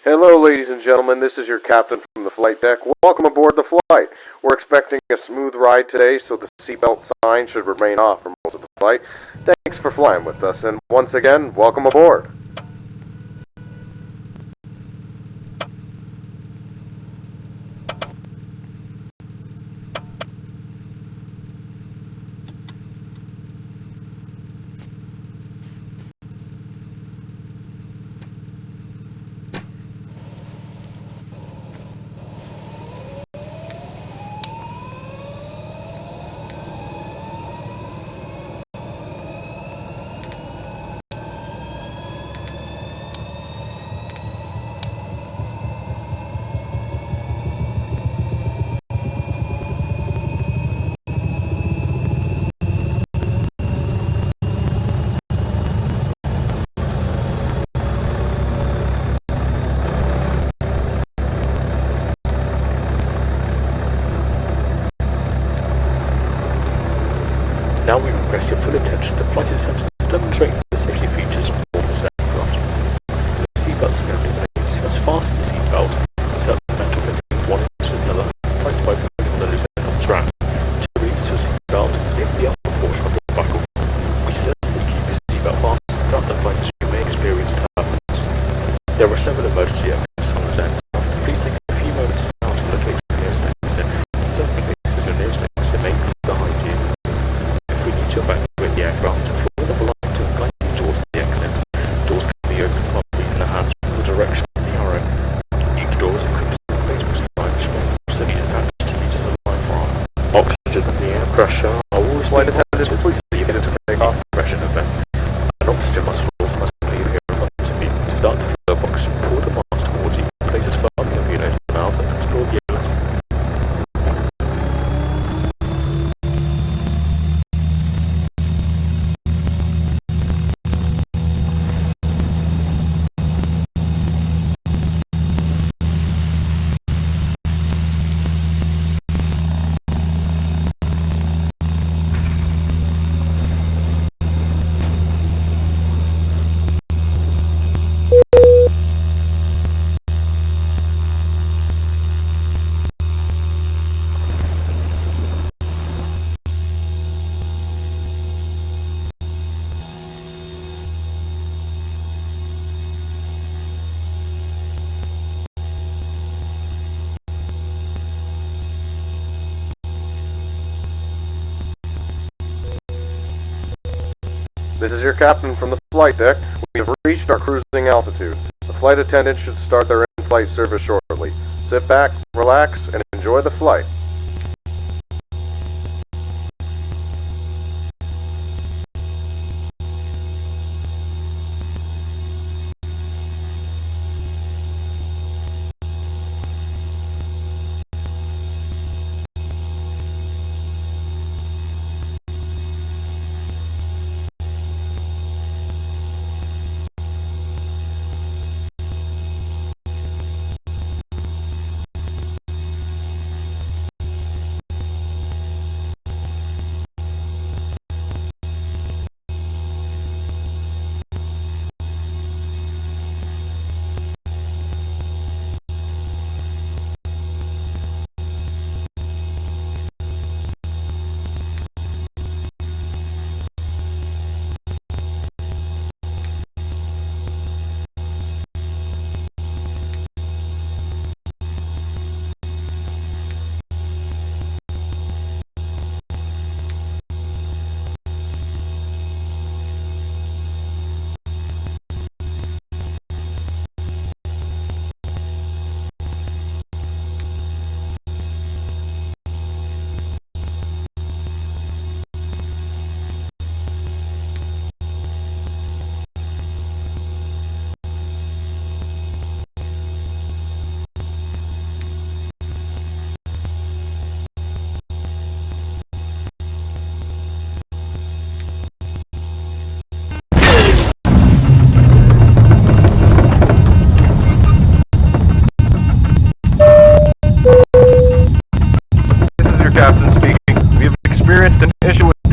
Hello, ladies and gentlemen. This is your captain from the flight deck. Welcome aboard the flight. We're expecting a smooth ride today, so the seatbelt sign should remain off for most of the flight. Thanks for flying with us, and once again, welcome aboard. Now we request your full attention. The flight is attempts to demonstrate the safety features of this aircraft. The seatbelt scope eliminates as fast as the seatbelt, certain metal fittings one into another, placed by pulling on the loose end of the strap. To release your seatbelt, lift the upper portion of your buckle. We suggest that you keep your seatbelt fastened throughout the flight as you may experience turbulence. There are several emergency exits on this aircraft. Please take a few moments now to locate your nearest exit. In some cases, your nearest exit may be behind you. Your back with the aircraft, forward the line to guide you towards the exit. Doors can be opened partly in the hands from the direction of the arrow. Each door is equipped with a basement line solely attached to each of the line bar. Oxygen and the air pressure are always Flight attendants, please proceed to take off. Compression event. An oxygen mask must be here in front of you. To start the flow box, pull the mask towards you, place it firmly over your nose and mouth, and explore the air. This is your captain from the flight deck. We have reached our cruising altitude. The flight attendant should start their in-flight service shortly. Sit back, relax, and enjoy the flight.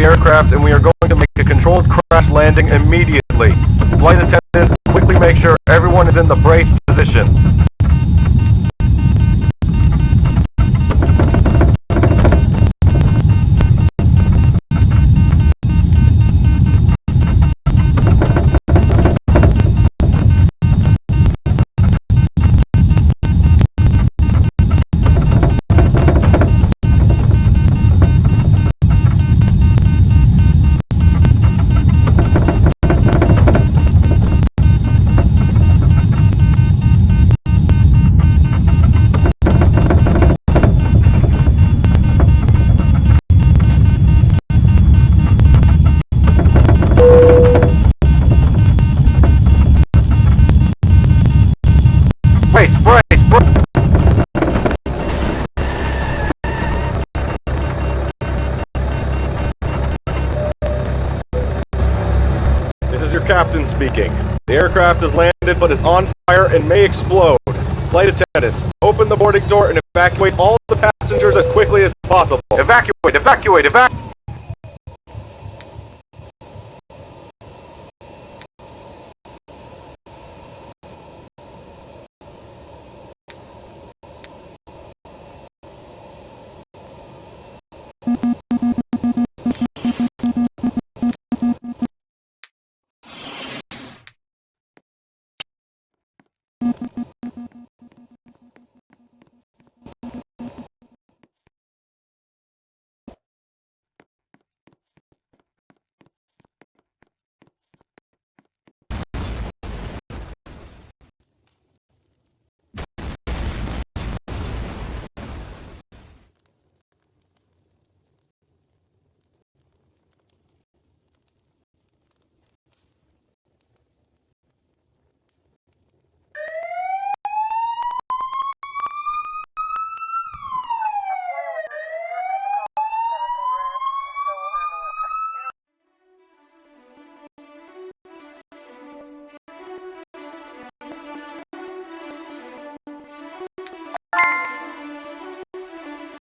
aircraft and we are going to make a controlled crash landing immediately. Flight attendants, quickly make sure everyone is in the brace position. Captain speaking. The aircraft has landed but is on fire and may explode. Flight attendants, open the boarding door and evacuate all the passengers as quickly as possible. Evacuate!